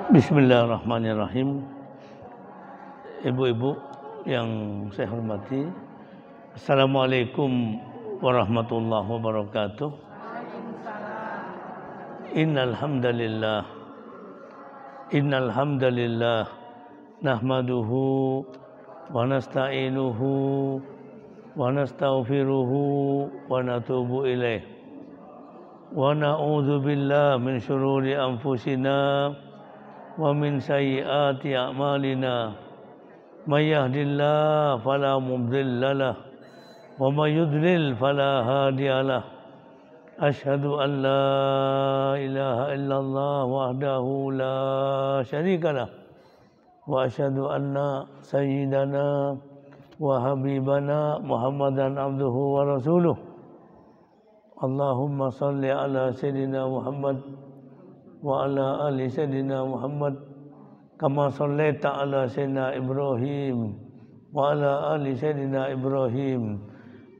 Bismillahirrahmanirrahim. Ibu-ibu yang saya hormati, Assalamualaikum warahmatullahi wabarakatuh. Innal hamdalillah nahmaduhu wa nasta'inuhu wa nastaghfiruhu wa natubu ilaih. Wa na'udzu billahi min syururi anfusina wa min sayyiati a'malina. May yahdihillahu fala mudilla lahu wa may yudlil fala hadiya lahu. Asyhadu an la ilaha illallah wahdahu la syarika lah wa asyhadu anna sayyidana wa habibana Muhammadan abduhu wa rasuluh. Allahumma salli ala sayyidina Muhammad wa ala ali sayyidina Muhammad kama sallaita ala sayyidina Ibrahim wa ala ali sayyidina Ibrahim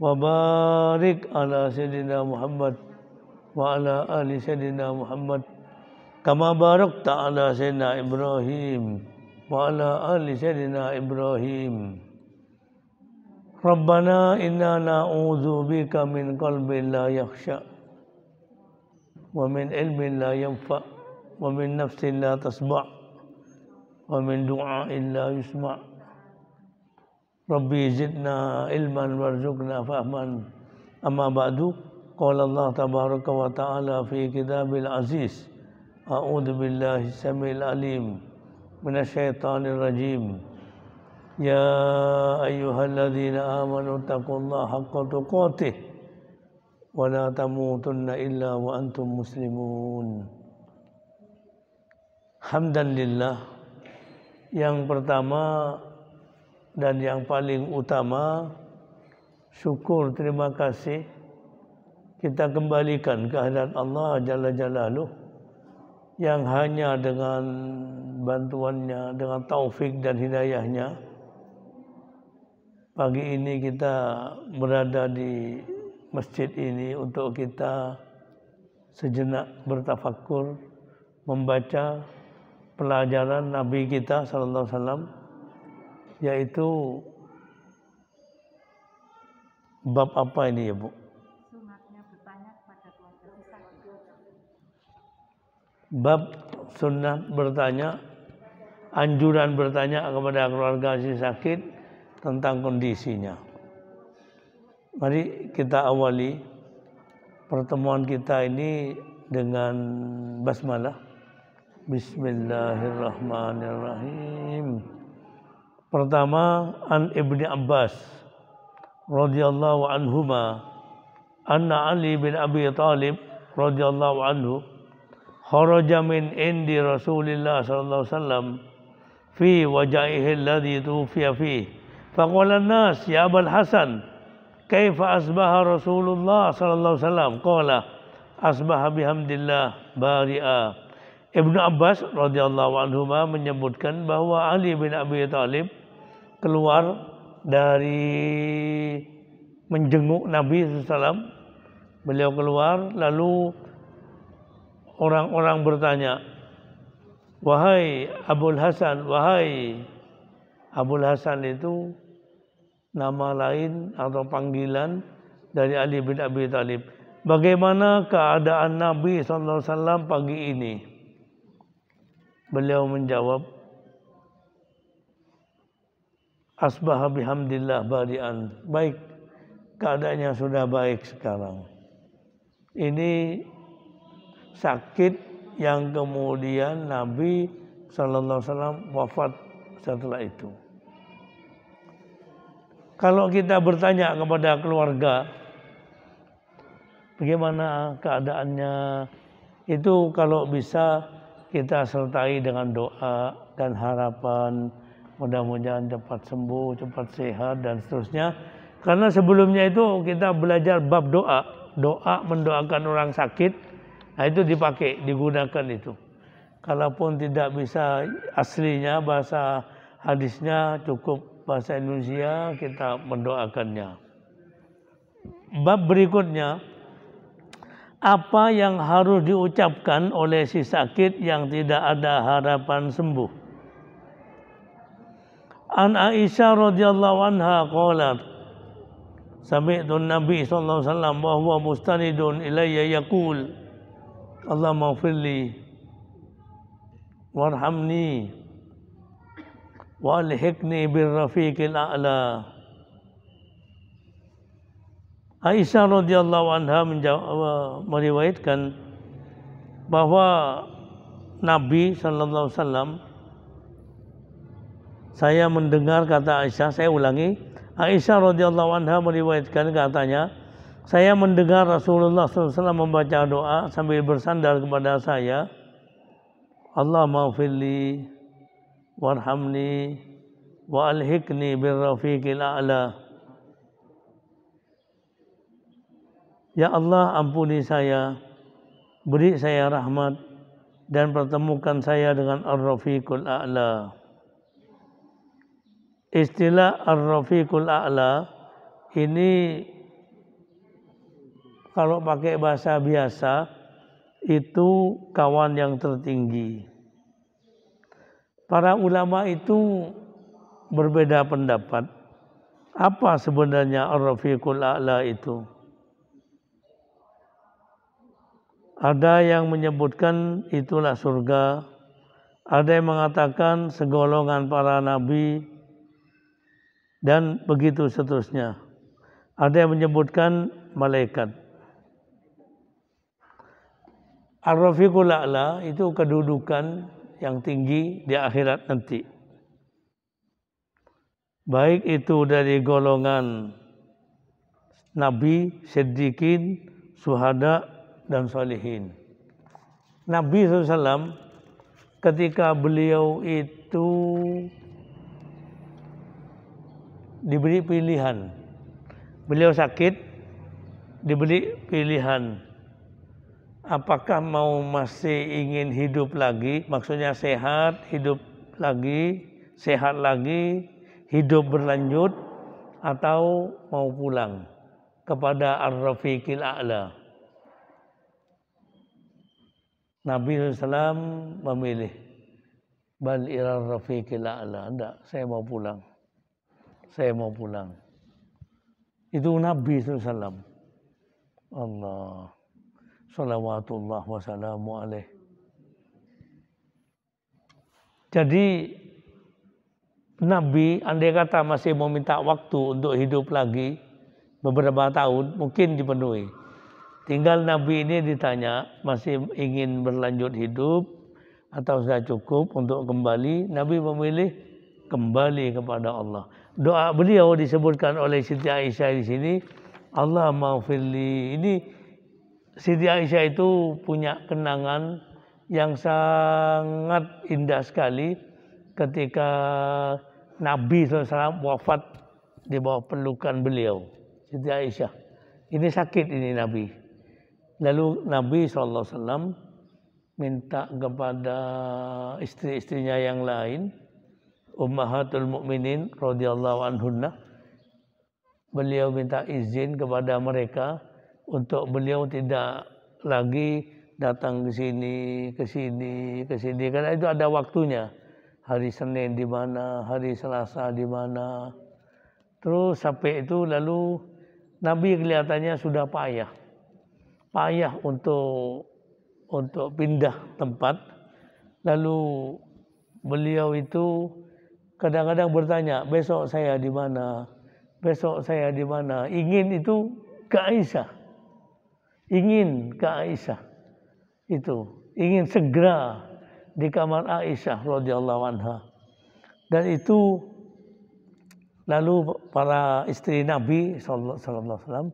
wa barik ala sayyidina Muhammad wa ala ali sayyidina Muhammad kama barakta ala sayyidina Ibrahim wa ala ali sayyidina Ibrahim. Rabbana inna na'udzu bika min qalbin la yakhsha wa min ilmin la yanfa wa min nafsin la tasba' wa min du'ain la yusma'. Rabbi zidna ilman warzuqna fahman. Amma ba'du, qala Allah tabaraka wa ta'ala fi kitabil aziz. A'udzu billahi samil alim minasyaitonir rajim. Ya ayyuhalladzina amanu taqullaha haqqa tuqatih wa la tamutunna illa wa antum muslimun. Hamdalillah, yang pertama dan yang paling utama, syukur, terima kasih kita kembalikan kehadirat Allah Jalla Jalaluh, yang hanya dengan bantuannya, dengan taufik dan hidayahnya, pagi ini kita berada di masjid ini untuk kita sejenak bertafakur, membaca pelajaran Nabi kita sallallahu alaihi wasallam, yaitu bab apa ini ya Bu? Sunatnya bertanya kepada keluarga sakit. Bab sunat bertanya, anjuran bertanya kepada keluarga si sakit tentang kondisinya. Mari kita awali pertemuan kita ini dengan basmalah. Bismillahirrahmanirrahim. Pertama, an Ibni Abbas radhiyallahu anhuma anna Ali bin Abi Thalib radhiyallahu anhu kharaja min indi Rasulillah sallallahu alaihi wasallam fi wajhihi alladhi tufiya fihi. Faqala an-nas ya Abul Hasan kaifa asbaha Rasulullah sallallahu alaihi wasallam? Qala asbaha bihamdillah bari'a. Ibnu Abbas radhiyallahu anhu menyebutkan bahwa Ali bin Abi Thalib keluar dari menjenguk Nabi SAW. Beliau keluar, lalu orang-orang bertanya, wahai Abul Hasan, wahai Abul Hasan itu nama lain atau panggilan dari Ali bin Abi Thalib. Bagaimana keadaan Nabi SAW pagi ini? Beliau menjawab, asbaha bihamdillah bari'an. Baik, keadaannya sudah baik sekarang. Ini sakit yang kemudian Nabi SAW wafat setelah itu. Kalau kita bertanya kepada keluarga, bagaimana keadaannya, itu kalau bisa kita sertai dengan doa dan harapan mudah-mudahan cepat sembuh, cepat sehat dan seterusnya. Karena sebelumnya itu kita belajar bab doa, doa mendoakan orang sakit. Nah itu dipakai, digunakan itu. Kalaupun tidak bisa aslinya bahasa hadisnya, cukup bahasa Indonesia, kita mendoakannya. Bab berikutnya, Apa yang harus diucapkan oleh si sakit yang tidak ada harapan sembuh? An Aisyah radhiyallahu anha qalat sami'tu Nabi sallallahu alaihi wasallam wa huwa mustanidun ilayya yaqul Allahumma ighfirli warhamni wa alhiqni birrafiqil a'la. Aisyah radhiyallahu anha meriwayatkan bahwa Nabi sallallahu alaihi wasallam, saya mendengar, kata Aisyah, saya ulangi, Aisyah radhiyallahu anha meriwayatkan, katanya, saya mendengar Rasulullah sallallahu alaihi wasallam membaca doa sambil bersandar kepada saya, Allahumma ighfirli warhamni wa alhiqni birrafiqil a'la. Ya Allah, ampuni saya, beri saya rahmat, dan pertemukan saya dengan Ar-Rafiqul A'la. Istilah Ar-Rafiqul A'la ini kalau pakai bahasa biasa itu kawan yang tertinggi. Para ulama itu berbeda pendapat. Apa sebenarnya Ar-Rafiqul A'la itu? Ada yang menyebutkan itulah surga, ada yang mengatakan segolongan para nabi, dan begitu seterusnya. Ada yang menyebutkan malaikat. Ar-Rafiqul A'la itu kedudukan yang tinggi di akhirat nanti. Baik itu dari golongan nabi, siddiqin, syuhada, dan sholihin. Nabi SAW ketika beliau itu diberi pilihan, beliau sakit, diberi pilihan, apakah mau masih ingin hidup lagi, maksudnya sehat, hidup lagi, sehat lagi, hidup berlanjut, atau mau pulang kepada Ar-Rafiqil A'la. Nabi SAW memilih bal ila rafiqil a'la. Enggak, saya mau pulang. Saya mau pulang. Itu Nabi SAW. Allah. Salawatullah wassalamu alaih. Jadi Nabi andai kata masih mau minta waktu untuk hidup lagi beberapa tahun, mungkin dipenuhi. Tinggal Nabi ini ditanya, masih ingin berlanjut hidup atau sudah cukup untuk kembali? Nabi memilih kembali kepada Allah. Doa beliau disebutkan oleh Siti Aisyah di sini, Allahumma ighfirli. Ini Siti Aisyah itu punya kenangan yang sangat indah sekali ketika Nabi SAW wafat di bawah pelukan beliau, Siti Aisyah. Ini sakit ini Nabi. Lalu Nabi SAW minta kepada istri-istrinya yang lain, Ummahatul Mukminin radhiyallahu anhunna, beliau minta izin kepada mereka untuk beliau tidak lagi datang ke sini, karena itu ada waktunya. Hari Senin di mana, hari Selasa di mana. Terus sampai itu lalu Nabi kelihatannya sudah payah untuk pindah tempat. Lalu beliau itu kadang-kadang bertanya, besok saya di mana, besok saya di mana. Ingin itu ke Aisyah, ingin ke Aisyah, itu ingin segera di kamar Aisyah radhiyallahu anha. Dan itu lalu para istri Nabi sallallahu alaihi wasallam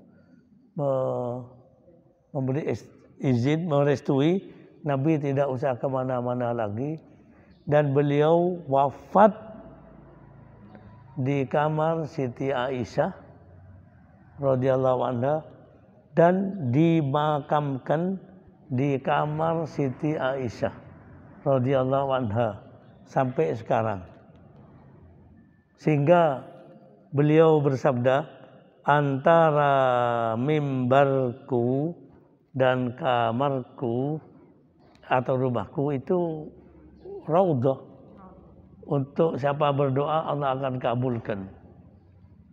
memberi izin, merestui Nabi tidak usah kemana-mana lagi, dan beliau wafat di kamar Siti Aisyah radhiyallahu anha dan dimakamkan di kamar Siti Aisyah radhiyallahu anha sampai sekarang. Sehingga beliau bersabda, antara mimbarku dan kamarku atau rumahku itu raudhah. Untuk siapa berdoa Allah akan kabulkan.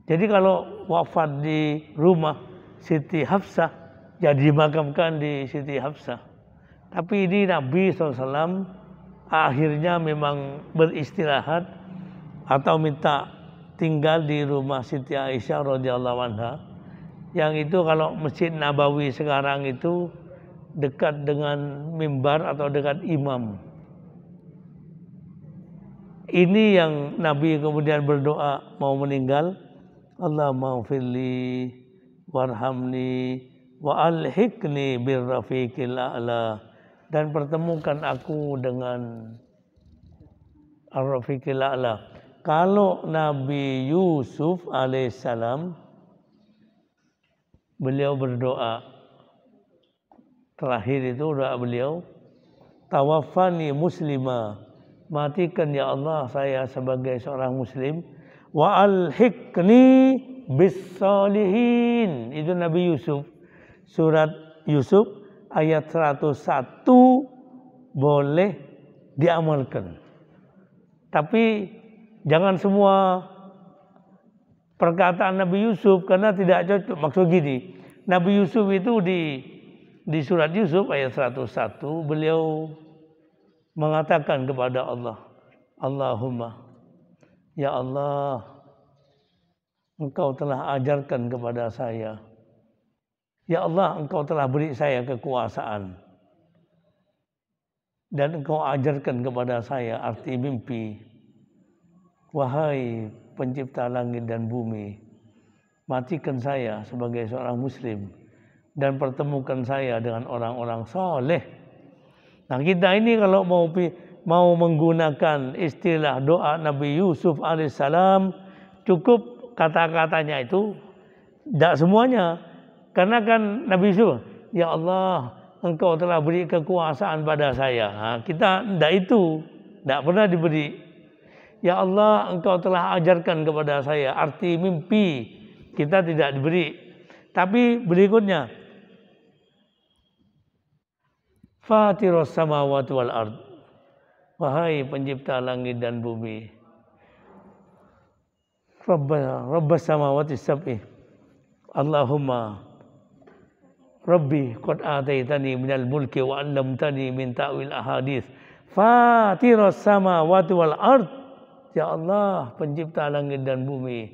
Jadi kalau wafat di rumah Siti Hafsah, ya dimakamkan di Siti Hafsah. Tapi ini Nabi SAW akhirnya memang beristirahat atau minta tinggal di rumah Siti Aisyah radhiyallahu anha. Yang itu kalau Masjid Nabawi sekarang itu dekat dengan mimbar atau dekat imam. Ini yang Nabi kemudian berdoa mau meninggal, Allahumma firli warhamni wa alhiqni birrafiqil a'la, dan pertemukan aku dengan ar-rafiqil a'la. Kalau Nabi Yusuf alaihissalam, beliau berdoa terakhir itu doa beliau, tawaffani muslima, matikan ya Allah saya sebagai seorang muslim, wa alhiqni bis solihin. Itu Nabi Yusuf, surat Yusuf ayat 101 boleh diamalkan. Tapi jangan semua perkataan Nabi Yusuf karena tidak cocok. Maksud gini, Nabi Yusuf itu di surat Yusuf ayat 101 beliau mengatakan kepada Allah, Allahumma, ya Allah, Engkau telah ajarkan kepada saya. Ya Allah, Engkau telah beri saya kekuasaan. Dan Engkau ajarkan kepada saya arti mimpi. Wahai pencipta langit dan bumi, matikan saya sebagai seorang muslim dan pertemukan saya dengan orang-orang soleh. Nah, kita ini kalau mau menggunakan istilah doa Nabi Yusuf alaihissalam, cukup kata-katanya itu, tidak semuanya. Karena kan Nabi Yusuf, ya Allah, Engkau telah beri kekuasaan pada saya. Nah, kita tidak itu, tidak pernah diberi. Ya Allah, Engkau telah ajarkan kepada saya arti mimpi, kita tidak diberi. Tapi berikutnya, Fatiros samawati wal ard, wahai pencipta langit dan bumi, Rabbas samawati sab'i, Allahumma Rabbi qad ataitani minal mulki wa 'allamtani min ta'wil ahadits, Fatiros samawati wal ard, ya Allah pencipta langit dan bumi,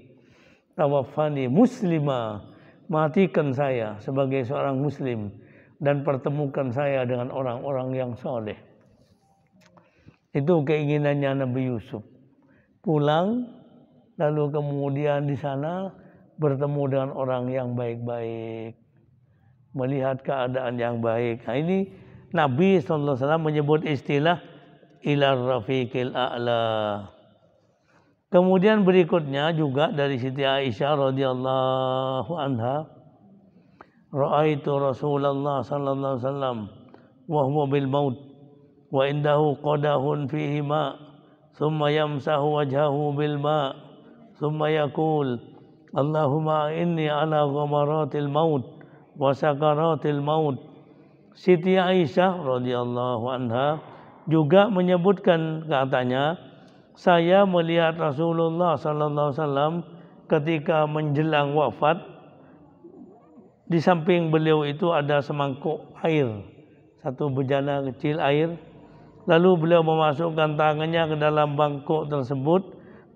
tawaffani muslima, matikan saya sebagai seorang muslim dan pertemukan saya dengan orang-orang yang soleh. Itu keinginannya Nabi Yusuf. Pulang, lalu kemudian di sana bertemu dengan orang yang baik-baik, melihat keadaan yang baik. Nah, ini Nabi SAW menyebut istilah ilar rafiqil a'la. Kemudian berikutnya juga dari Siti Aisyah radhiyallahu anha, ra'aitu Rasulullah sallallahu alaihi wasallam wa huwa bil maut wa indahu qadahun fihi ma, thumma yamsahu wajhahu bil ma, thumma yaqul Allahumma inni ala ghamaratil maut wa sakaratil maut. Siti Aisyah radhiyallahu anha juga menyebutkan, katanya, saya melihat Rasulullah sallallahu alaihi wasallam ketika menjelang wafat, di samping beliau itu ada semangkuk air, satu bejana kecil air. Lalu beliau memasukkan tangannya ke dalam mangkuk tersebut,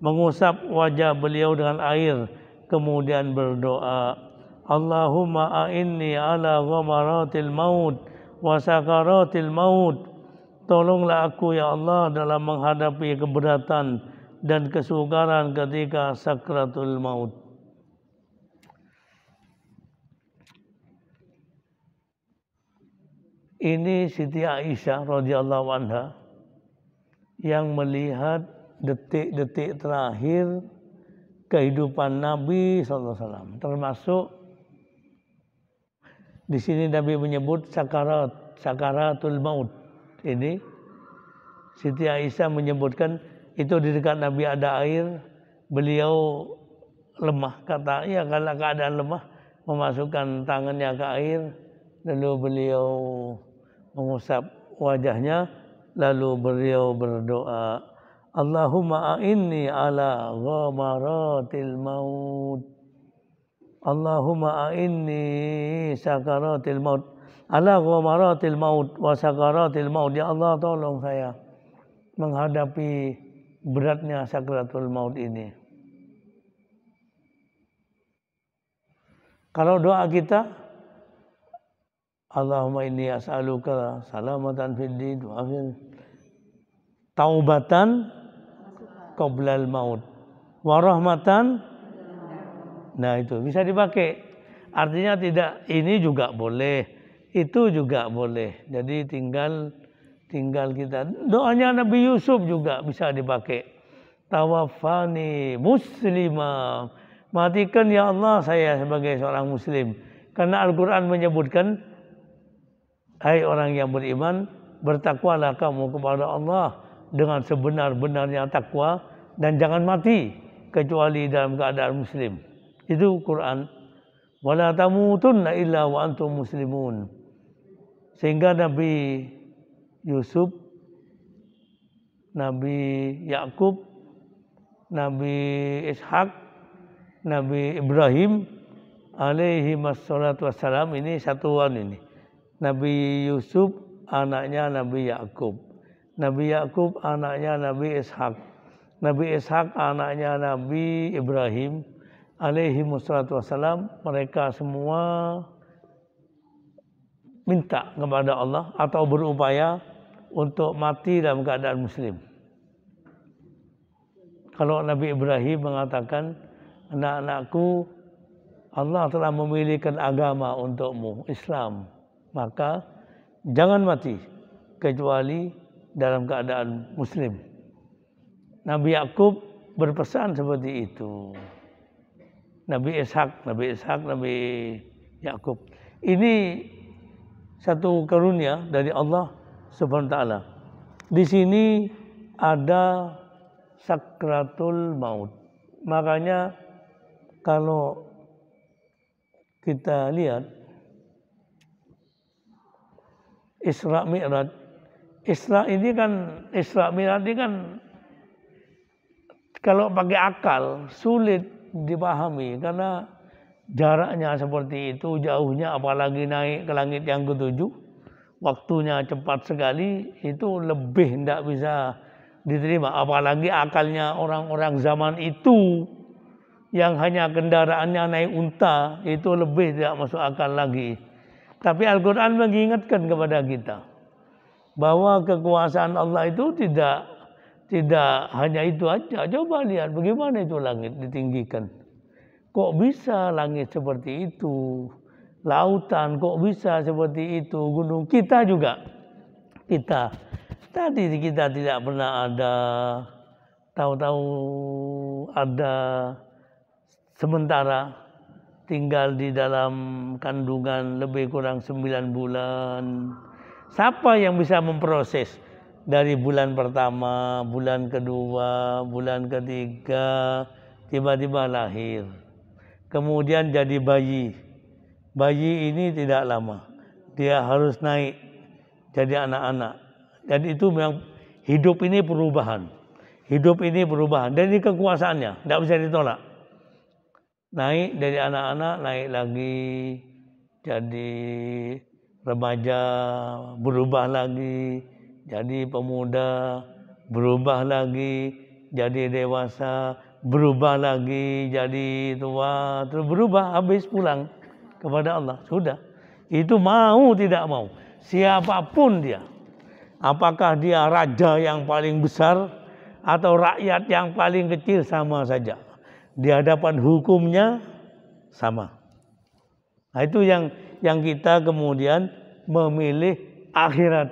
mengusap wajah beliau dengan air, kemudian berdoa, Allahumma a'inni ala ghamaratil maut wa sakaratil maut. Tolonglah aku ya Allah dalam menghadapi keberatan dan kesukaran ketika sakratul maut. Ini Siti Aisyah radhiyallahu anha yang melihat detik-detik terakhir kehidupan Nabi SAW. Termasuk di sini Nabi menyebut sakaratul maut. Ini Siti Aisyah menyebutkan itu di dekat Nabi ada air, beliau lemah, kata ya kalau keadaan lemah memasukkan tangannya ke air, lalu beliau mengusap wajahnya, lalu beliau berdoa, Allahumma a'inni ala ghamaratil maut. Allahumma a'inni sakaratil maut. Ala ghamaratil maut wa sakaratil maut. Ya Allah, tolong saya menghadapi beratnya sakaratul maut ini. Kalau doa kita, Allahumma inni as'aluka salamatan fid din wa taubatan qoblal maut wa rahmatan. Nah, itu bisa dipakai. Artinya tidak, ini juga boleh, itu juga boleh. Jadi tinggal kita. Doanya Nabi Yusuf juga bisa dipakai. Tawaffani muslimah. Matikan ya Allah saya sebagai seorang muslim. Karena Al-Quran menyebutkan, hai orang yang beriman, bertakwalah kamu kepada Allah dengan sebenar-benarnya takwa dan jangan mati kecuali dalam keadaan muslim. Itu Quran. Wala tamutunna illa wa antum muslimun. Sehingga Nabi Yusuf, Nabi Yakub, Nabi Ishak, Nabi Ibrahim alaihi wassalatu wassalam, ini satuan ini. Nabi Yusuf anaknya Nabi Yakub. Nabi Yakub anaknya Nabi Ishak. Nabi Ishak anaknya Nabi Ibrahim alaihi wassalatu wassalam. Mereka semua minta kepada Allah atau berupaya untuk mati dalam keadaan muslim. Kalau Nabi Ibrahim mengatakan, anak-anakku, Allah telah memilihkan agama untukmu, Islam. Maka jangan mati kecuali dalam keadaan muslim. Nabi Yakub berpesan seperti itu. Nabi Ishak, Nabi Yakub. Ini satu karunia dari Allah Subhanahu wa taala. Di sini ada sakratul maut. Makanya kalau kita lihat Isra Mi'raj, Isra Mi'raj ini kan kalau pakai akal sulit dipahami karena jaraknya seperti itu, jauhnya, apalagi naik ke langit yang ketujuh, waktunya cepat sekali, itu lebih tidak bisa diterima. Apalagi akalnya orang-orang zaman itu yang hanya kendaraannya naik unta, itu lebih tidak masuk akal lagi. Tapi Al-Quran mengingatkan kepada kita bahwa kekuasaan Allah itu tidak hanya itu aja. Coba lihat bagaimana itu langit ditinggikan. Kok bisa langit seperti itu? Lautan kok bisa seperti itu? Gunung kita juga. Tadi kita tidak pernah ada, tahu-tahu ada, sementara tinggal di dalam kandungan lebih kurang 9 bulan. Siapa yang bisa memproses dari bulan pertama, bulan kedua, bulan ketiga, tiba-tiba lahir. Kemudian jadi bayi. Bayi ini tidak lama. Dia harus naik jadi anak-anak. Dan itu memang hidup ini perubahan. Hidup ini perubahan. Dan ini kekuasaannya. Tidak bisa ditolak. Naik dari anak-anak, naik lagi jadi remaja, berubah lagi jadi pemuda, berubah lagi jadi dewasa, berubah lagi jadi tua, terus berubah, habis pulang kepada Allah. Sudah. Itu mau tidak mau. Siapapun dia. Apakah dia raja yang paling besar atau rakyat yang paling kecil, sama saja. Di hadapan hukumnya sama. Nah, itu yang kita kemudian memilih akhirat,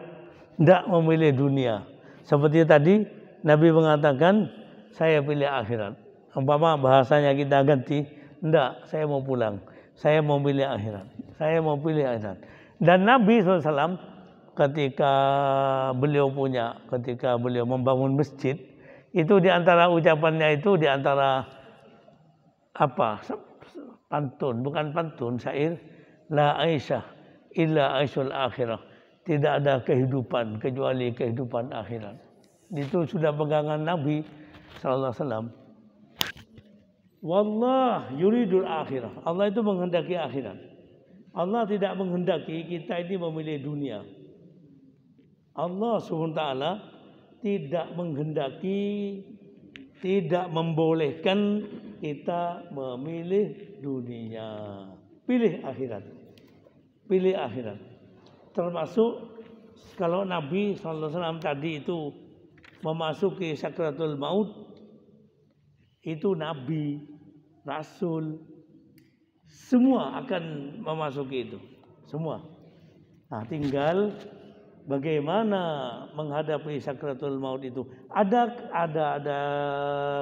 tidak memilih dunia. Seperti tadi Nabi mengatakan, saya pilih akhirat. Umpama bahasanya kita ganti, tidak, saya mau pulang. Saya mau pilih akhirat. Saya mau pilih akhirat. Dan Nabi SAW ketika beliau membangun masjid, itu di antara ucapannya itu, di antara pantun, bukan pantun, syair, la Aisyah illa aisyul akhirah. Tidak ada kehidupan kecuali kehidupan akhirat. Itu sudah pegangan Nabi sallallahu alaihi wasallam. Wallah yuridul akhirah. Allah itu menghendaki akhirat. Allah tidak menghendaki kita ini memilih dunia. Allah SWT tidak menghendaki, tidak membolehkan kita memilih dunia. Pilih akhirat. Pilih akhirat. Termasuk kalau Nabi SAW tadi itu memasuki sakratul maut, itu Nabi, Rasul, semua akan memasuki itu. Semua. Nah, tinggal bagaimana menghadapi sakratul maut itu. Ada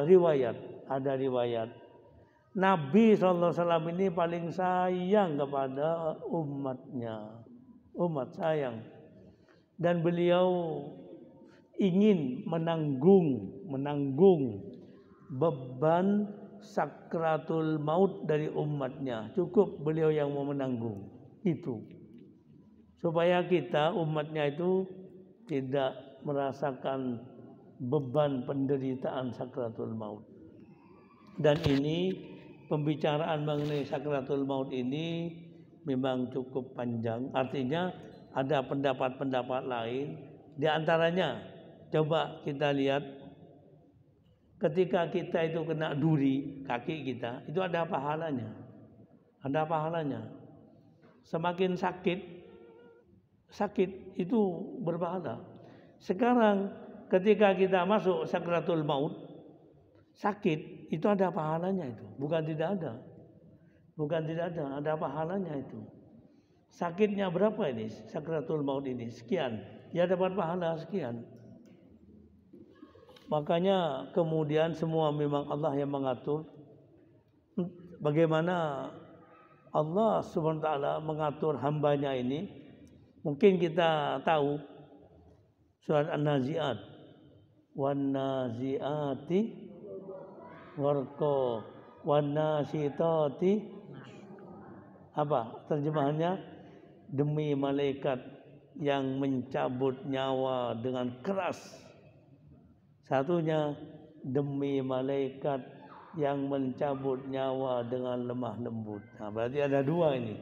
riwayat, Nabi SAW ini paling sayang kepada umatnya. Umat sayang. Dan beliau ingin menanggung beban sakratul maut dari umatnya. Cukup beliau yang mau menanggung. Itu. Supaya kita umatnya itu tidak merasakan beban penderitaan sakratul maut. Dan ini pembicaraan mengenai sakratul maut ini memang cukup panjang. Artinya ada pendapat-pendapat lain. Di antaranya coba kita lihat ketika kita itu kena duri kaki kita, itu ada pahalanya. Ada pahalanya. Semakin sakit itu berpahala. Sekarang ketika kita masuk sakratul maut, sakit itu ada pahalanya itu. Bukan tidak ada. Ada pahalanya itu. Sakitnya berapa ini? Sakratul maut ini sekian. Ya dapat pahala sekian. Makanya kemudian semua memang Allah yang mengatur. Bagaimana Allah SWT mengatur hambanya ini. Mungkin kita tahu surat An-Nazi'at. Wan-nazi'ati warqa wan-nasitati. Apa terjemahannya? Demi malaikat yang mencabut nyawa dengan keras. Satunya demi malaikat yang mencabut nyawa dengan lemah lembut. Nah, berarti ada dua ini.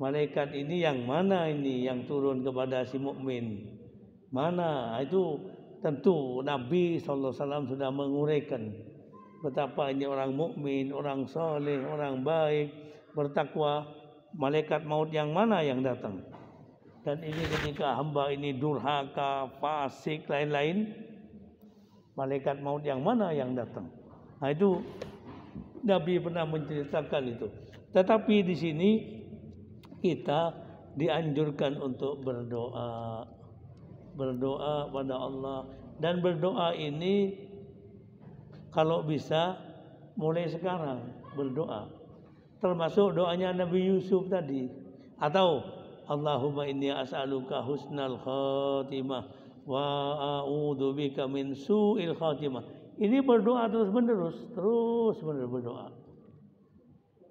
Malaikat ini yang mana ini yang turun kepada si mukmin? Mana? Itu tentu Nabi SAW sudah menguraikan betapa ini orang mukmin, orang soleh, orang baik, bertakwa. Malaikat maut yang mana yang datang? Dan ini ketika hamba ini durhaka, fasik, lain-lain, malaikat maut yang mana yang datang? Nah itu Nabi pernah menceritakan itu. Tetapi di sini kita dianjurkan untuk berdoa pada Allah, dan berdoa ini kalau bisa mulai sekarang berdoa. Termasuk doanya Nabi Yusuf tadi. Atau Allahumma inni as'aluka husnal khatimah wa a'udzubika min su'il khatimah. Ini berdoa terus menerus berdoa.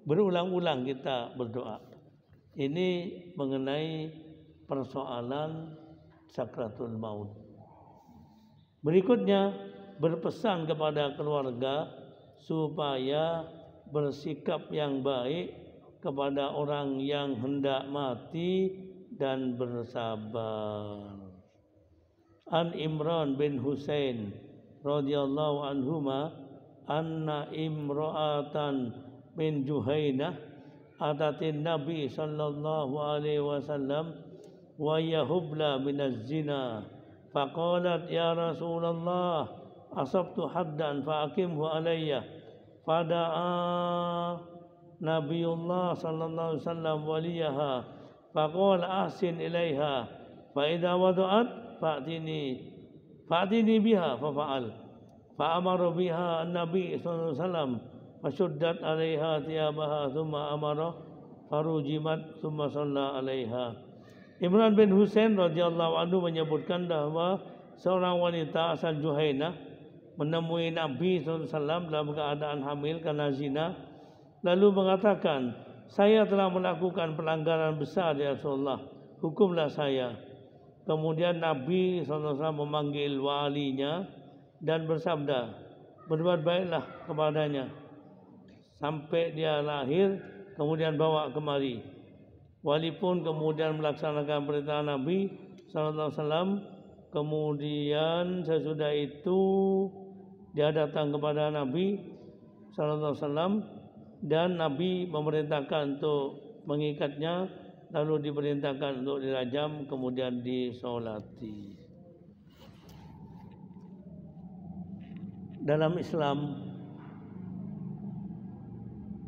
Berulang-ulang kita berdoa. Ini mengenai persoalan sakratul maut. Berikutnya berpesan kepada keluarga supaya bersikap yang baik kepada orang yang hendak mati dan bersabar. An Imran bin Husain radhiyallahu anhuma anna imra'atan min Juhainah atatin Nabi sallallahu alaihi wasallam wa yahubla minaz zina faqalat ya Rasulullah asabtu haddan fa aqimhu alayya fada'a Nabiullah sallallahu alaihi wasallam waliyaha faqala ahsin ilaiha fa idza wada'at fa'tini biha fa fa'al fa amara biha an-nabi sallallahu alaihi wasallam fashuddat alaiha thiyabaha thumma amara farujimat thumma shalla alaiha. Imran bin Husain radhiyallahu anhu menyebutkan bahwa seorang wanita asal Juhainah menemui Nabi SAW dalam keadaan hamil karena zina, lalu mengatakan, saya telah melakukan pelanggaran besar ya Rasulullah, hukumlah saya. Kemudian Nabi SAW memanggil walinya dan bersabda, berbuat baiklah kepadanya sampai dia lahir, kemudian bawa kemari. Wali pun kemudian melaksanakan perintah Nabi SAW. Kemudian sesudah itu dia datang kepada Nabi SAW dan Nabi memerintahkan untuk mengikatnya, lalu diperintahkan untuk dirajam, kemudian disolati. Dalam Islam,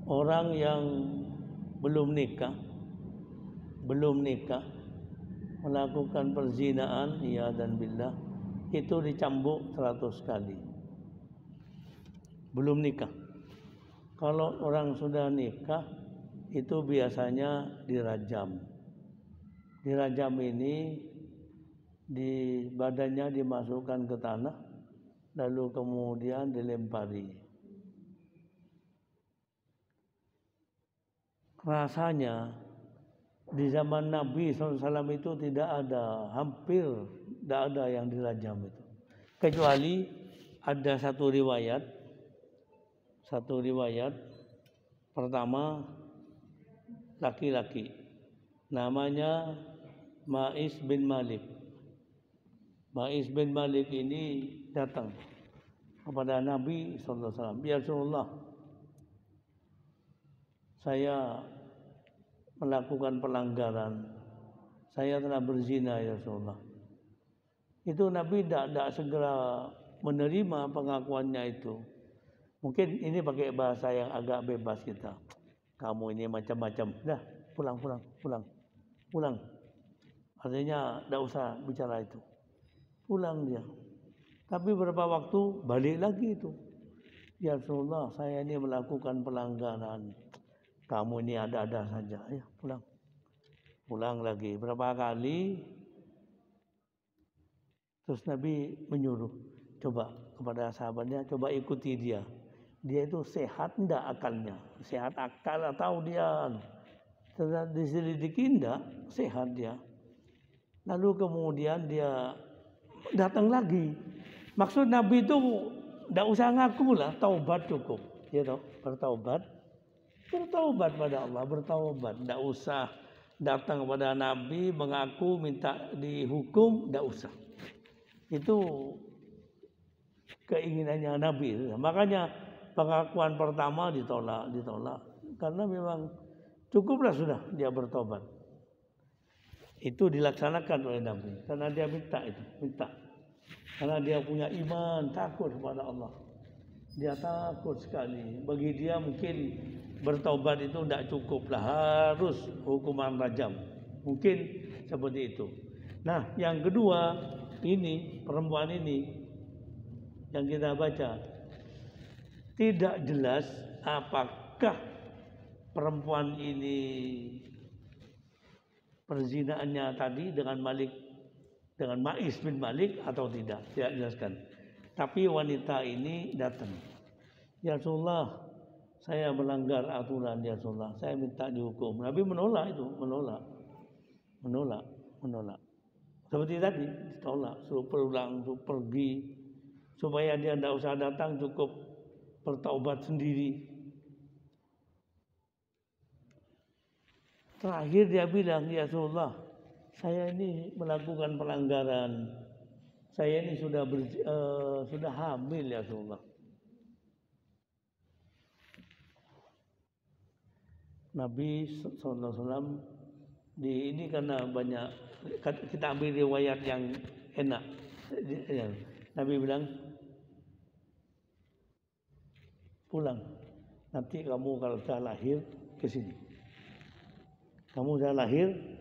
orang yang belum nikah melakukan perzinaan, ya dan billah, itu dicambuk 100 kali. Belum nikah. Kalau orang sudah nikah, itu biasanya dirajam. Dirajam ini di badannya dimasukkan ke tanah, lalu kemudian dilempari. Rasanya di zaman Nabi SAW itu hampir tidak ada yang dirajam itu. Kecuali ada satu riwayat pertama, laki-laki, namanya Ma'is bin Malik. Ma'is bin Malik ini datang kepada Nabi SAW. Ya Rasulullah, saya melakukan pelanggaran, saya telah berzina ya Rasulullah. Itu Nabi tidak segera menerima pengakuannya itu. Mungkin ini pakai bahasa yang agak bebas kita. Kamu ini macam-macam. Dah, pulang. Artinya tidak usah bicara itu. Pulang dia. Tapi beberapa waktu balik lagi itu. Ya Rasulullah, saya ini melakukan pelanggaran. Kamu ini ada-ada saja. Ya, pulang. Pulang lagi. Berapa kali. Terus Nabi menyuruh. Coba kepada sahabatnya, coba ikuti dia. Dia itu sehat enggak akalnya? Sehat akal atau dia diselidiki enggak? Sehat dia. Lalu kemudian dia datang lagi. Maksud Nabi itu enggak usah ngaku lah, taubat cukup. Ya toh, bertaubat pada Allah, bertaubat. Enggak usah datang kepada Nabi mengaku minta dihukum, enggak usah. Itu keinginannya Nabi. Makanya pengakuan pertama ditolak karena memang cukuplah sudah dia bertobat. Itu dilaksanakan oleh Nabi karena dia minta. Karena dia punya iman, takut kepada Allah. Dia takut sekali. Bagi dia mungkin bertobat itu tidak cukuplah, harus hukuman rajam. Mungkin seperti itu. Nah, yang kedua ini, perempuan ini yang kita baca, tidak jelas apakah perempuan ini perzinaannya tadi dengan Ma'is bin Malik atau tidak jelaskan. Tapi wanita ini datang. Ya Rasulullah, saya melanggar aturan ya Rasulullah, saya minta dihukum. Nabi menolak itu, menolak. Seperti tadi, ditolak, suruh pulang, suruh pergi, supaya dia tidak usah datang, cukup bertaubat sendiri. Terakhir dia bilang, ya Rasulullah, saya ini melakukan pelanggaran. Saya ini sudah hamil ya Rasulullah. Nabi SAW ini karena banyak, kita ambil riwayat yang enak. Nabi bilang, pulang. Nanti kamu kalau sudah lahir ke sini. Kamu sudah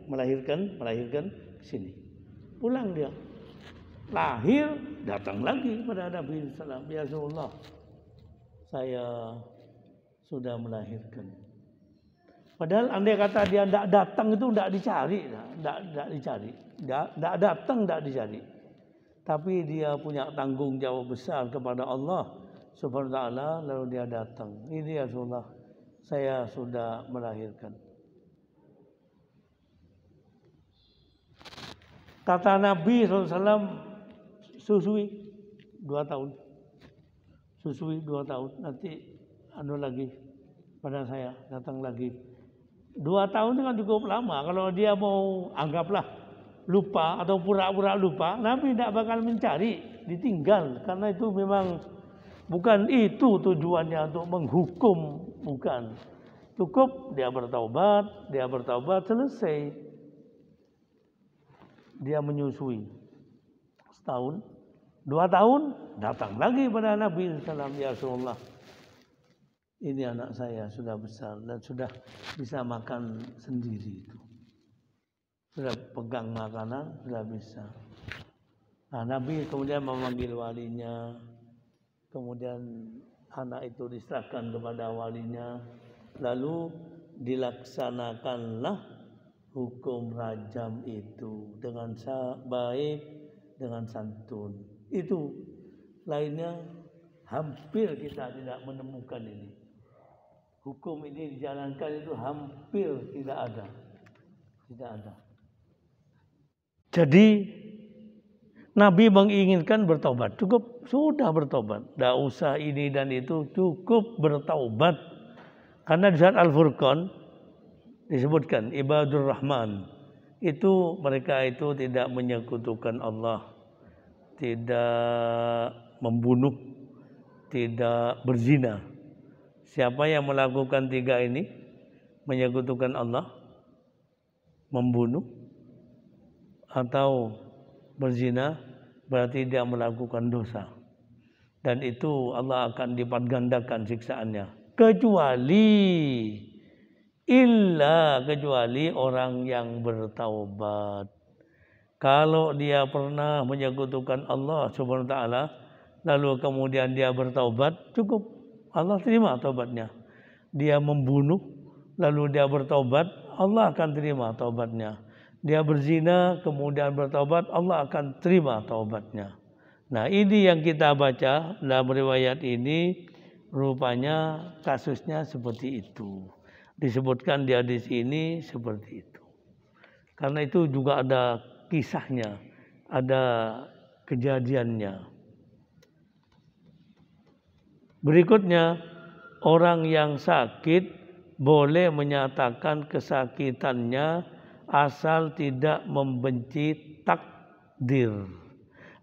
melahirkan ke sini. Pulang dia. Lahir, datang lagi pada Nabi SAW. Ya Rasulullah, saya sudah melahirkan. Padahal andai kata dia tidak datang itu tidak dicari. Tidak datang, tidak dicari. Tapi dia punya tanggung jawab besar kepada Allah Subhanahu wa ta'ala, lalu dia datang. Ini ya Rasulullah, saya sudah melahirkan. Kata Nabi SAW, susui 2 tahun. Susui 2 tahun. Nanti lagi pada saya datang lagi. 2 tahun itu kan cukup lama. Kalau dia mau anggaplah lupa atau pura-pura lupa, Nabi tidak bakal mencari, ditinggal. Karena itu memang bukan itu tujuannya untuk menghukum, bukan. Cukup dia bertaubat, selesai. Dia menyusui setahun, 2 tahun, datang lagi pada Nabi SAW, ya Rasulullah, ini anak saya sudah besar dan sudah bisa makan sendiri itu. Sudah pegang makanan, sudah bisa. Nah, Nabi kemudian memanggil walinya, kemudian anak itu diserahkan kepada walinya, lalu dilaksanakanlah hukum rajam itu dengan baik, dengan santun. Itu lainnya hampir kita tidak menemukan ini. Hukum ini dijalankan itu hampir tidak ada. Tidak ada. Jadi Nabi menginginkan bertobat. Cukup sudah bertobat. Tidak usah ini dan itu, cukup bertaubat. Karena di saat Al-Furqan disebutkan ibadur rahman itu mereka itu tidak menyekutukan Allah, tidak membunuh, tidak berzina. Siapa yang melakukan 3 ini, menyekutukan Allah, membunuh atau berzina, berarti dia melakukan dosa. Dan itu Allah akan lipat gandakan siksaannya. Kecuali orang yang bertaubat. Kalau dia pernah menyekutukan Allah Subhanahu wa taala, lalu kemudian dia bertaubat, cukup Allah terima taubatnya. Dia membunuh, lalu dia bertaubat, Allah akan terima taubatnya. Dia berzina, kemudian bertaubat, Allah akan terima taubatnya. Nah, ini yang kita baca dalam riwayat ini, rupanya kasusnya seperti itu. Disebutkan di hadis ini seperti itu. Karena itu juga ada kisahnya, ada kejadiannya. Berikutnya, orang yang sakit boleh menyatakan kesakitannya asal tidak membenci takdir.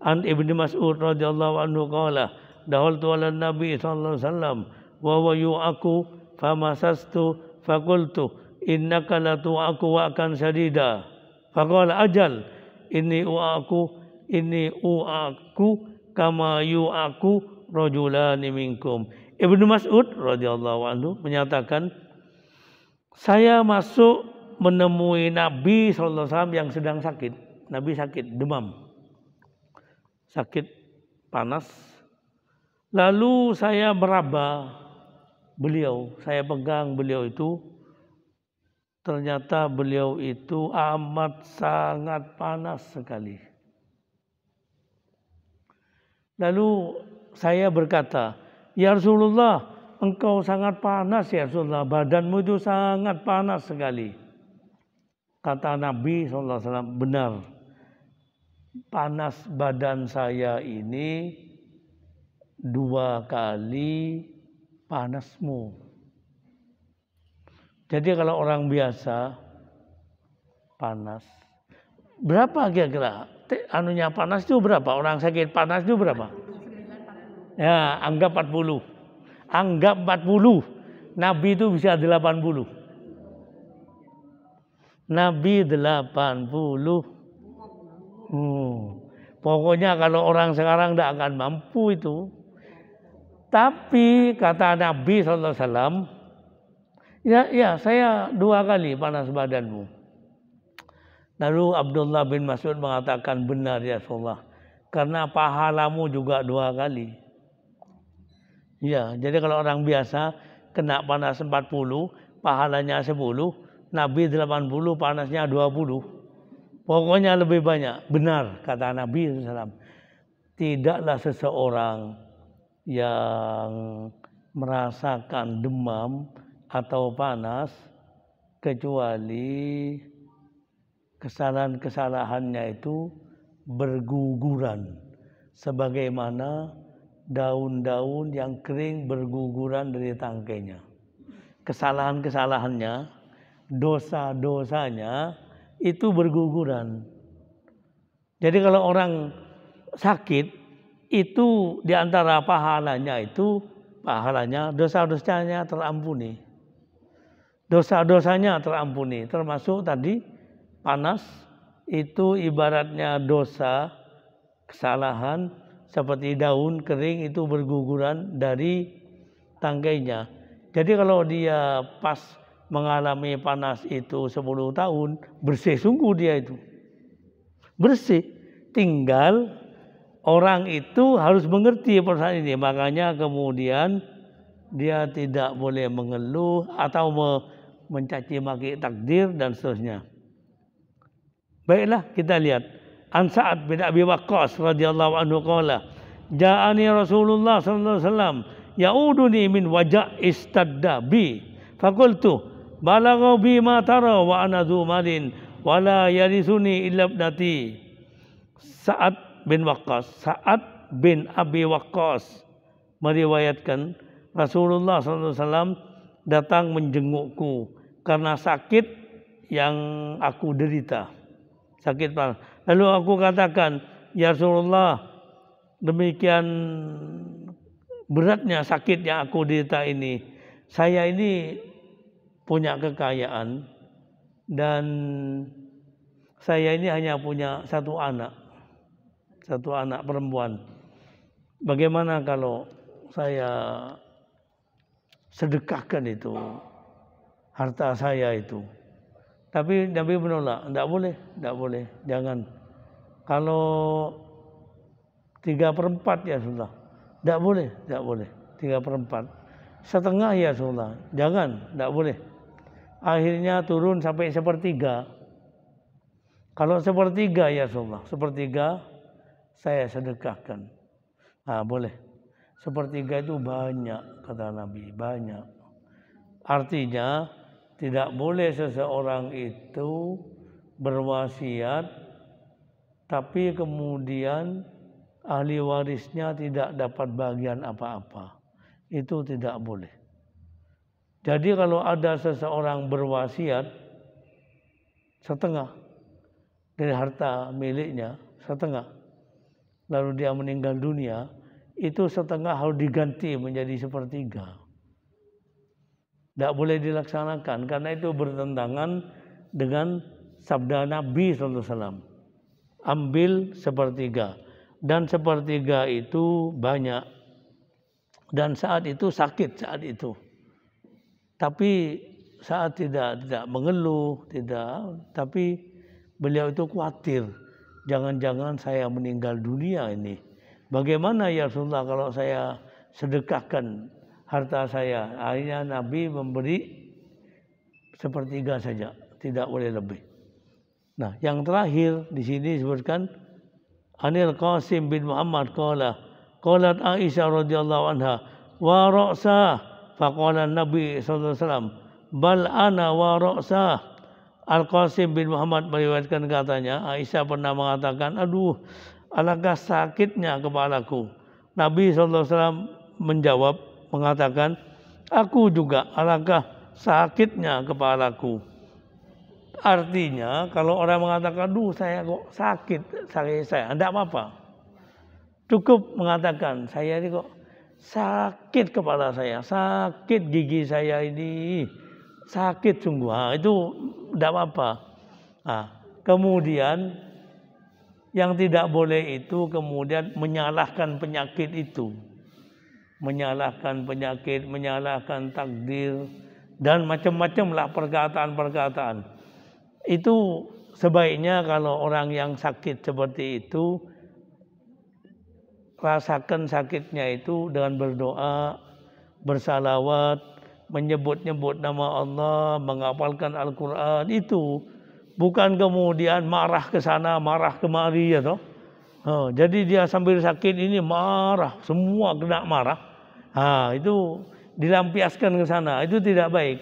An Ibnu Mas'ud radhiyallahu anhu qala, "Dahaltu 'ala Nabi sallallahu alaihi wasallam wa huwa yu'aku famasastu faqultu innaka la tu'aku wa'kan sadida." Faqala ajal inni u'aku kama yu'aku rajulani minkum. Ibnu Mas'ud radhiyallahu anhu menyatakan, saya masuk menemui Nabi sallallahu alaihi wasallam yang sedang sakit. Nabi sakit demam. Sakit panas. Lalu saya meraba beliau, saya pegang beliau itu. Ternyata beliau itu amat sangat panas sekali. Lalu saya berkata, "Ya Rasulullah, engkau sangat panas ya Rasulullah, badanmu itu sangat panas sekali." Kata Nabi SAW, benar. Panas badan saya ini 2 kali panasmu. Jadi kalau orang biasa panas, berapa kira-kira? Panas itu berapa? Orang sakit panas itu berapa? Ya, anggap 40. Anggap 40. Nabi itu bisa 80. Nabi 80. Pokoknya kalau orang sekarang tidak akan mampu itu. Tapi kata Nabi SAW, ya saya 2 kali panas badanmu. Lalu Abdullah bin Mas'ud mengatakan, benar ya Rasulullah, karena pahalamu juga 2 kali. Ya, jadi kalau orang biasa kena panas 40, pahalanya 10, Nabi 80, panasnya 20. Pokoknya lebih banyak. Benar kata Nabi SAW. Tidaklah seseorang yang merasakan demam atau panas kecuali kesalahan-kesalahannya itu berguguran sebagaimana daun-daun yang kering berguguran dari tangkainya. Kesalahan-kesalahannya, dosa-dosanya itu berguguran. Jadi kalau orang sakit itu diantara pahalanya dosa-dosanya terampuni. Dosa-dosanya terampuni, termasuk tadi panas itu ibaratnya dosa, kesalahan seperti daun kering itu berguguran dari tangkainya. Jadi kalau dia pas mengalami panas itu 10 tahun, bersih sungguh dia itu. Bersih. Tinggal orang itu harus mengerti persoalan ini. Makanya kemudian dia tidak boleh mengeluh atau mencaci maki takdir dan seterusnya. Baiklah, kita lihat. An Sa'ad bin Abi Waqqas radhiyallahu anhu qala, ja'ani Rasulullah sallallahu alaihi wasallam ya'uduni min waja' istadda bi. Faqultu balagha bi ma tara wa ana dzu malin wa la yarisuni illa ibnati. Sa'ad bin Abi Waqqas meriwayatkan Rasulullah SAW datang menjengukku karena sakit yang aku derita, sakit panas. Lalu aku katakan, ya Rasulullah, demikian beratnya sakit yang aku derita ini. Saya ini punya kekayaan dan saya ini hanya punya satu anak perempuan. Bagaimana kalau saya sedekahkan itu harta saya itu? Tapi Nabi menolak, tidak boleh, jangan. Kalau 3/4 ya Rasulullah, tidak boleh 3/4. Setengah ya Rasulullah, jangan, tidak boleh. Akhirnya turun sampai 1/3. Kalau 1/3 ya Rasulullah, 1/3 saya sedekahkan. Nah, boleh. 1/3 itu banyak, kata Nabi, banyak. Artinya tidak boleh seseorang itu berwasiat tapi kemudian ahli warisnya tidak dapat bagian apa-apa. Itu tidak boleh. Jadi kalau ada seseorang berwasiat setengah dari harta miliknya, setengah, lalu dia meninggal dunia, itu setengah harus diganti menjadi 1/3. Tidak boleh dilaksanakan karena itu bertentangan dengan sabda Nabi SAW. Ambil 1/3 dan 1/3 itu banyak dan saat itu sakit saat itu. Tapi saat tidak mengeluh, tapi beliau itu khawatir. Jangan-jangan saya meninggal dunia ini. Bagaimana ya Rasulullah kalau saya sedekahkan harta saya? Akhirnya Nabi memberi 1/3 saja, tidak boleh lebih. Nah, yang terakhir di sini disebutkan Anil Qasim bin Muhammad qala qalat Aisyah radhiyallahu anha wa ra'sa faqala Nabi sallallahu alaihi wasallam bal ana wa ra'sa. Al-Qasim bin Muhammad meriwayatkan katanya, Aisyah pernah mengatakan, aduh, alangkah sakitnya kepalaku. Nabi SAW menjawab, mengatakan, aku juga alangkah sakitnya kepalaku. Artinya, kalau orang mengatakan, aduh, saya kok sakit saya, tidak apa-apa. Cukup mengatakan, saya ini kok sakit kepala saya, sakit gigi saya ini, sakit sungguh. Nah, itu tidak apa-apa. Nah, kemudian yang tidak boleh itu kemudian menyalahkan penyakit itu. Menyalahkan penyakit, menyalahkan takdir, dan macam-macam lah perkataan-perkataan. Itu sebaiknya kalau orang yang sakit seperti itu, rasakan sakitnya itu dengan berdoa, bersalawat, menyebut-nyebut nama Allah, menghafalkan Al-Quran, itu bukan kemudian marah ke sana, marah kemari ya toh. Jadi dia sambil sakit ini marah, semua kena marah. Itu dilampiaskan ke sana, itu tidak baik.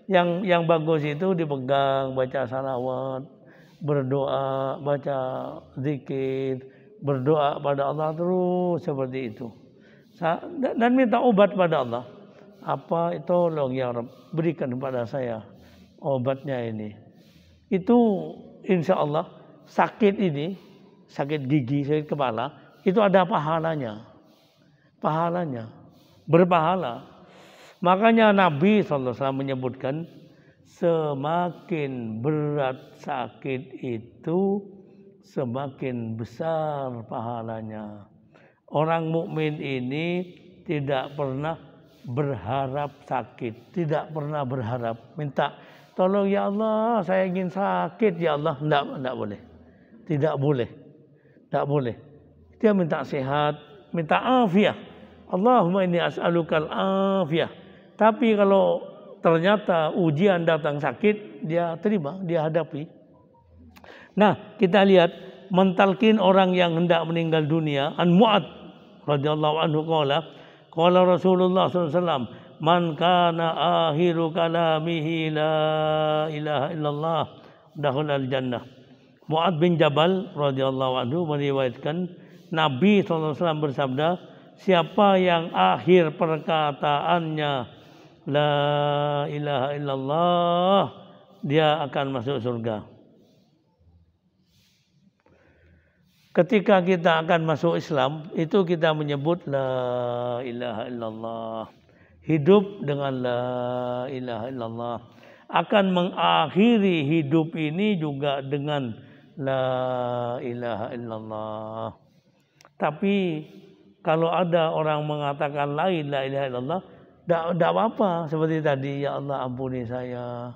Yang bagus itu dipegang, baca salawat, berdoa, baca zikir, berdoa pada Allah terus seperti itu. Dan minta obat pada Allah. Apa itu, tolong ya Rabb, berikan kepada saya obatnya ini. Itu insya Allah sakit ini, sakit gigi, sakit kepala, itu ada pahalanya. Pahalanya, berpahala. Makanya Nabi SAW menyebutkan semakin berat sakit itu semakin besar pahalanya. Orang mukmin ini tidak pernah berharap sakit, tidak pernah berharap minta tolong ya Allah saya ingin sakit ya Allah, tidak boleh, tidak boleh, tidak boleh. Dia minta sehat, minta afiah. Allahumma inni as'alukal afiyah. Tapi kalau ternyata ujian datang sakit, dia terima, dia hadapi. Nah, kita lihat mentalkin orang yang hendak meninggal dunia. An Mu'ad radhiyallahu anhu qala Rasulullah SAW, man kana akhiru kalamihi la ilaha illallah dakhulal jannah. Mu'ad bin Jabal radhiyallahu anhu meriwayatkan Nabi SAW bersabda, siapa yang akhir perkataannya la ilaha illallah, dia akan masuk surga. Ketika kita akan masuk Islam, itu kita menyebut la ilaha illallah. Hidup dengan la ilaha illallah. Akan mengakhiri hidup ini juga dengan la ilaha illallah. Tapi kalau ada orang mengatakan la ilaha illallah, tidak apa-apa. Seperti tadi, ya Allah ampuni saya,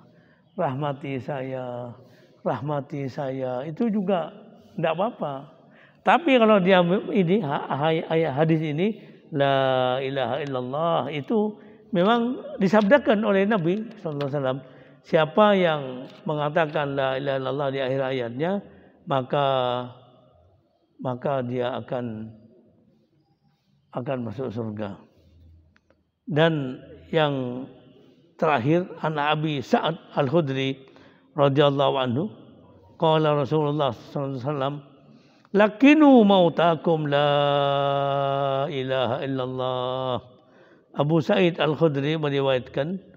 rahmati saya, rahmati saya. Itu juga tidak apa-apa. Tapi kalau dia ini hadis ini la ilaha illallah itu memang disabdakan oleh Nabi SAW. Siapa yang mengatakan la ilaha illallah di akhir ayatnya, maka dia akan masuk surga. Dan yang terakhir, an Abi Sa'ad Al-Khudri radhiyallahu anhu qala Rasulullah sallallahu alaihi wasallam, lakinu mautakum la ilaha illallah. Abu Sa'id Al-Khudri meriwayatkan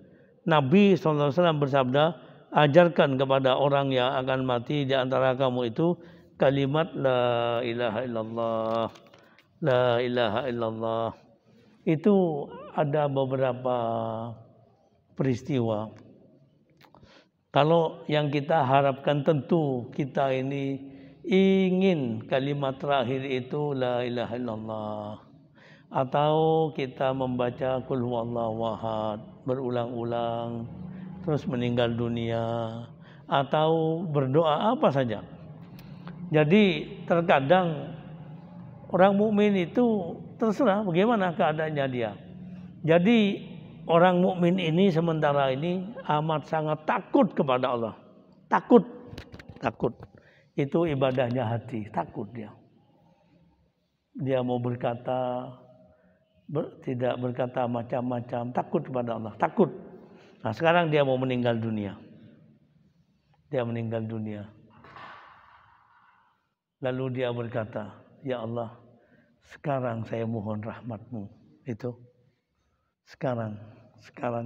Nabi SAW bersabda, ajarkan kepada orang yang akan mati di antara kamu itu kalimat la ilaha illallah, la ilaha illallah. Itu ada beberapa peristiwa. Kalau yang kita harapkan, tentu kita ini ingin kalimat terakhir itu la ilaha illallah. Atau kita membaca qul huwallahu ahad berulang-ulang terus meninggal dunia, atau berdoa apa saja. Jadi terkadang orang mukmin itu terserah bagaimana keadaannya dia. Jadi orang mukmin ini sementara ini amat sangat takut kepada Allah. Takut. Itu ibadahnya hati, takut dia. Dia mau berkata, tidak berkata macam-macam, takut kepada Allah, takut. Nah sekarang dia mau meninggal dunia. Dia meninggal dunia. Lalu dia berkata, ya Allah, sekarang saya mohon rahmat-Mu. Itu sekarang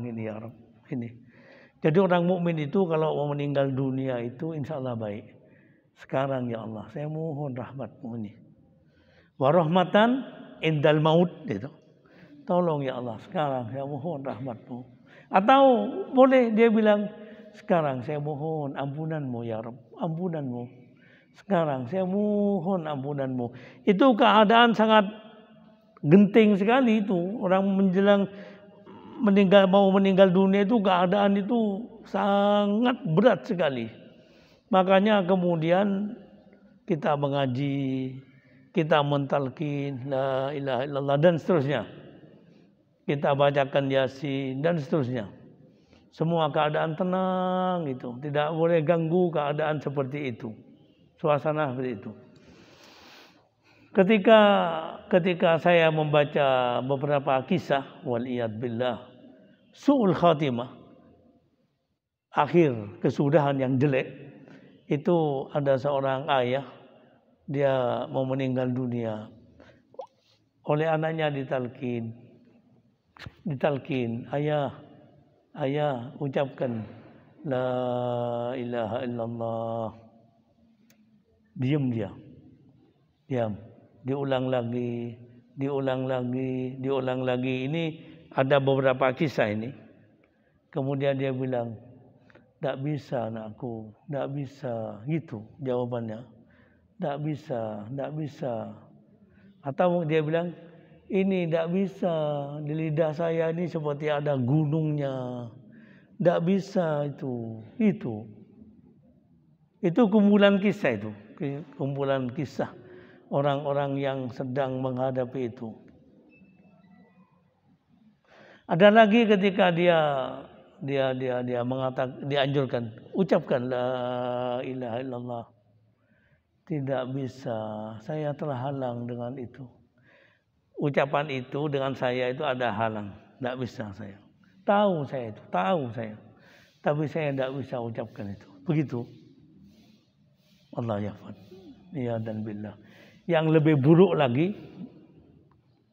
ini ya Rabb, ini. Jadi orang mukmin itu kalau mau meninggal dunia itu insya Allah baik. Sekarang ya Allah, saya mohon rahmat-Mu ini. Wa rahmatan indal maut, gitu. Tolong ya Allah, sekarang saya mohon rahmat-Mu. Atau boleh dia bilang, sekarang saya mohon ampunan-Mu ya Rabb, ampunan-Mu. Sekarang saya mohon ampunan-Mu. Itu keadaan sangat genting sekali itu. Orang menjelang mau meninggal dunia itu keadaan itu sangat berat sekali. Makanya kemudian kita mengaji, kita mentalkin la ilaha illallah dan seterusnya. Kita bacakan Yasin dan seterusnya. Semua keadaan tenang itu, tidak boleh ganggu keadaan seperti itu. Suasana seperti itu. Ketika saya membaca beberapa kisah waliyad billah su'ul khatimah, akhir kesudahan yang jelek, itu ada seorang ayah, dia mau meninggal dunia. Oleh anaknya ditalkin, ayah ucapkan la ilaha illallah. Diam. Diulang lagi. Ini ada beberapa kisah ini. Kemudian dia bilang, "Tidak bisa anakku, tidak bisa." Gitu jawabannya. Tidak bisa. Atau dia bilang, "Ini tidak bisa, di lidah saya ini seperti ada gunungnya. Tidak bisa itu. Itu kumpulan kisah itu. Kumpulan kisah orang-orang yang sedang menghadapi itu. Ada lagi ketika dia mengatakan, dianjurkan, ucapkan la ilaha illallah. Tidak bisa, saya terhalang dengan itu. Ucapan itu dengan saya itu ada halang, tidak bisa saya. Tahu saya. Tapi saya tidak bisa ucapkan itu. Begitu. Allah yafad. Ya dan billah. Yang lebih buruk lagi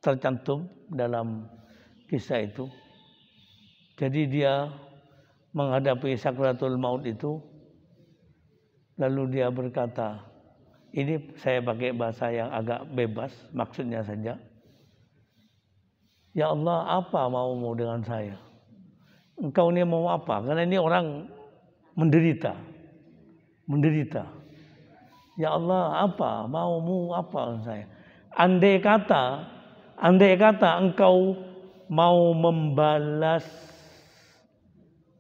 tercantum dalam kisah itu. Jadi dia menghadapi sakratul maut itu, lalu dia berkata, ini saya pakai bahasa yang agak bebas, maksudnya saja. Ya Allah, apa maumu dengan saya? Engkau ini mau apa? Karena ini orang menderita. Ya Allah, apa maumu apa saya? Andai kata engkau mau membalas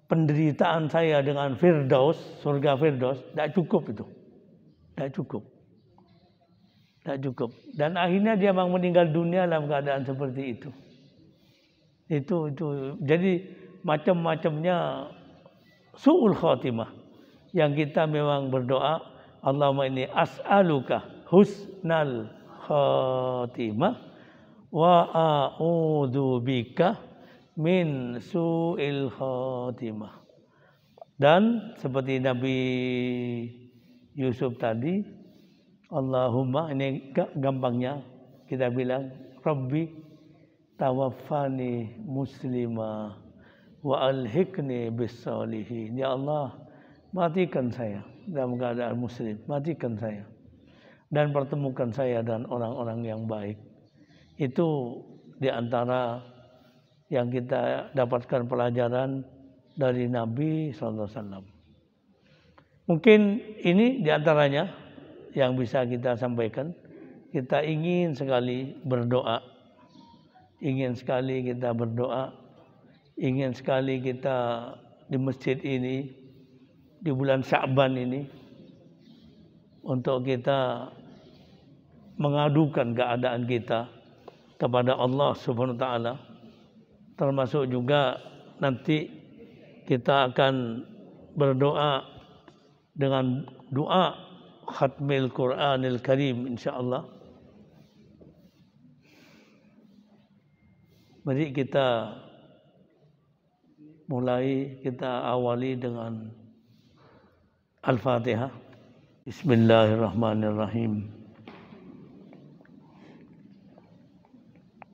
penderitaan saya dengan Firdaus, surga Firdaus, tidak cukup itu. Tidak cukup. Dan akhirnya dia memang meninggal dunia dalam keadaan seperti itu. Itu. Jadi macam-macamnya su'ul khatimah yang kita memang berdoa, Allahumma inni as'aluka husnal khatimah wa a'udzubika min su'il khatimah. Dan seperti Nabi Yusuf tadi, Allahumma, ini gampangnya kita bilang, Rabbi tawaffani muslimah wa alhiqni bis salihin. Ya Allah, matikan saya dalam keadaan muslim, matikan saya dan pertemukan saya dan orang-orang yang baik. Itu diantara yang kita dapatkan pelajaran dari Nabi SAW. Mungkin ini diantaranya yang bisa kita sampaikan. Kita ingin sekali kita di masjid ini di bulan Sya'ban ini untuk kita mengadukan keadaan kita kepada Allah Subhanahu wa taala, termasuk juga nanti kita akan berdoa dengan doa khatmil Qur'anil Karim insyaallah. Mari kita awali dengan Al-Fatihah. Bismillahirrahmanirrahim.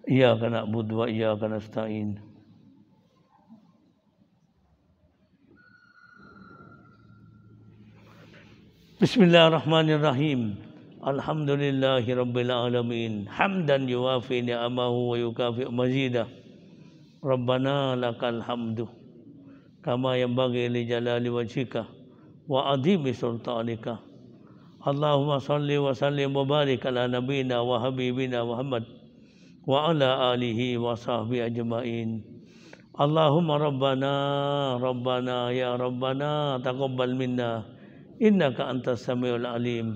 Iyyaka na'budu wa iyyaka nasta'in. Bismillahirrahmanirrahim. Alhamdulillahi rabbil alamin. Hamdan yuwafi ni'amahu wa yukafi mazidah. Rabbana lakal hamdu kama yanbaghi li jalali wajhika wa adhimi sultanika. Allahumma salli wa sallim wa barik ala nabiyyina wa habibina Muhammad wa ala alihi wa sahbihi ajma'in. Allahumma rabbana ya rabbana taqabbal minna innaka antas samiul alim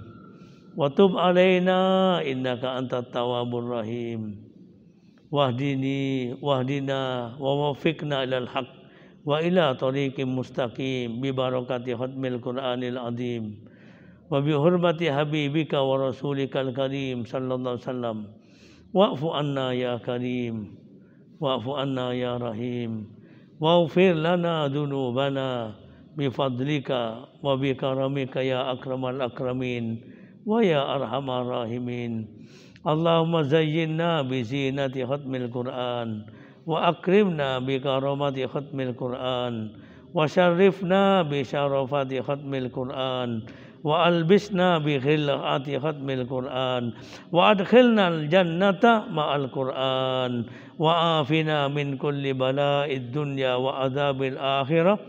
wa tub alaina innaka antat tawwabur rahim. Wahdina wa wafiqna ilal haq wa ila tariqim mustaqim bi barakati khatmil Qur'anil azim wa bi hurmati habibika wa rasulikal karim sallallahu alaihi wasallam. Wa'fu anna ya karim wa'fu anna ya rahim waghfir lana dzunubana bifadlika wa bikaramika ya akramal akramin wa ya arhamar rahimin. Allahumma zayyinna bi zinati khatmil Qur'an wa akrimna bi karamati khatmil Qur'an wa syarrifna bi syarafati khatmil Qur'an wa albisna bi khilati khatmil Qur'an wa adkhilna al jannata ma'al Qur'an wa afina min kulli bala'id dunya wa adzabil akhirah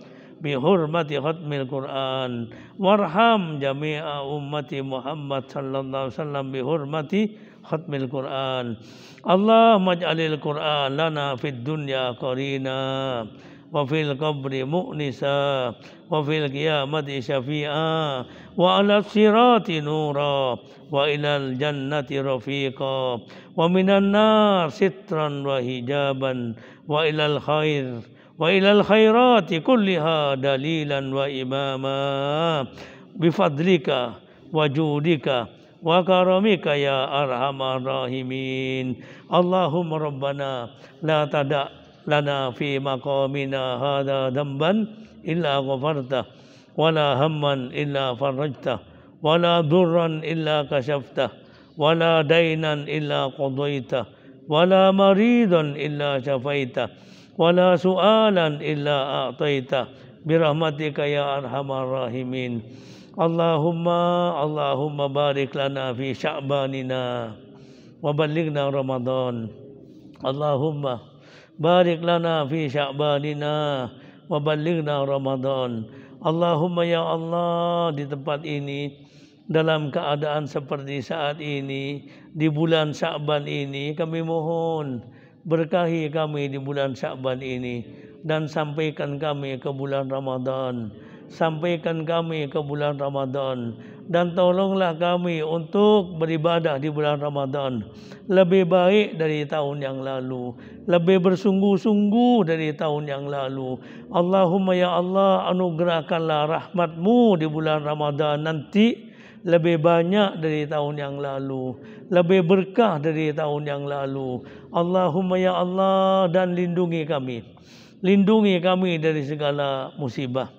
bi hurmati khatmil Qur'an warham jami'a ummati Muhammad sallallahu alaihi wasallam bi hurmati khatmil Qur'an. Allahumma ij'alil Qur'an lana fid dunya qarina wa fil qabri mu'nisa wa fil qiyamati syafi'a wa 'ala sirati nura wa ilal jannati rafiqa wa minan nar sitran wa hijaban wa ilal khair wa ilal khairati kulliha dalilan wa imama bifadlika wa judika wa karamika ya arhamar rahimin. Allahumma rabbana la tada' lana fi maqamina hadha dhanban illa ghafartah wa la hamman illa farajtah wa la durran illa kashaftah wa la dainan illa qadaitah wa la maridan illa syafaitah wa la su'alan illa a'taitah birahmatika ya arhamar rahimin. Allahumma barik lana fi sya'banina wa ballighna Ramadan. Allahumma barik lana fi sya'banina wa ballighna Ramadan. Allahumma ya Allah, di tempat ini, dalam keadaan seperti saat ini, di bulan Sya'ban ini, kami mohon berkahi kami di bulan Sya'ban ini dan sampaikan kami ke bulan Ramadan. Sampaikan kami ke bulan Ramadan dan tolonglah kami untuk beribadah di bulan Ramadan lebih baik dari tahun yang lalu, lebih bersungguh-sungguh dari tahun yang lalu. Allahumma ya Allah, anugerahkanlah rahmat-Mu di bulan Ramadan nanti lebih banyak dari tahun yang lalu, lebih berkah dari tahun yang lalu. Allahumma ya Allah, dan lindungi kami dari segala musibah.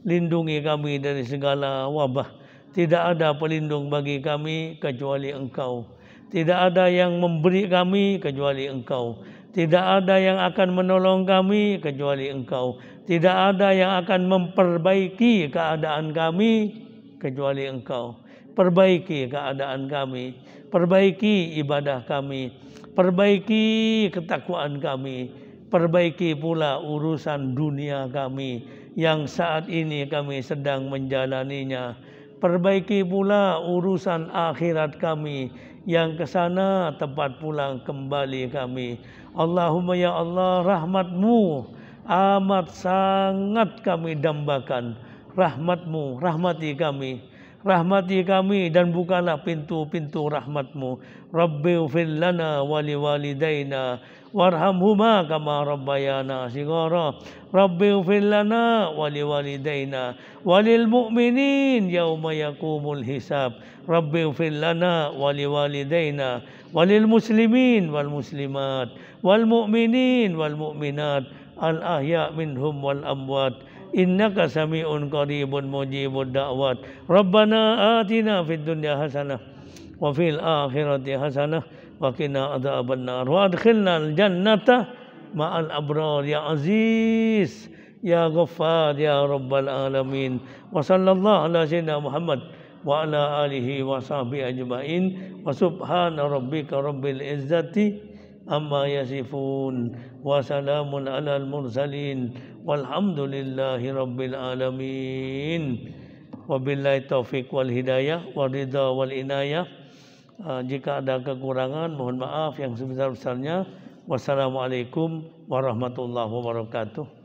Lindungi kami dari segala wabah. Tidak ada pelindung bagi kami kecuali Engkau. Tidak ada yang memberi kami kecuali Engkau. Tidak ada yang akan menolong kami kecuali Engkau. Tidak ada yang akan memperbaiki keadaan kami kecuali Engkau. Perbaiki keadaan kami, perbaiki ibadah kami, perbaiki ketakwaan kami, perbaiki pula urusan dunia kami yang saat ini kami sedang menjalaninya. Perbaiki pula urusan akhirat kami yang ke sana tempat pulang kembali kami. Allahumma ya Allah, rahmat-Mu amat sangat kami dambakan. Rahmat-Mu, rahmati kami dan bukalah pintu-pintu rahmat-Mu. Rabbighfir lana wa liwalidayna warhamhuma kama rabbayana shighara. Rabbighfir lana wa liwalidayna walil mu'minin yauma yaqumul hisab. Rabbighfir lana wa liwalidayna walil muslimin wal muslimat wal mu'minin wal mu'minat al ahya minhum wal amwat. Innaka sami'un qaribun mujibud da'wat. Rabbana atina fid dunya hasanah wa fil akhirati hasanah wa qina adzabannar wa adkhilna al jannata ma'al abrar ya aziz ya ghaffar ya rabbal alamin. Wa sallallahu ala sayyidina Muhammad wa ala alihi wa sahbihi ajma'in wa subhana rabbika rabbil izzati amma yasifun wa salamun alal mursalin walhamdulillahi rabbil alamin. Wabillahi taufik wal hidayah wal ridha wal inayah. Jika ada kekurangan mohon maaf yang sebesar-besarnya. Wassalamualaikum warahmatullahi wabarakatuh.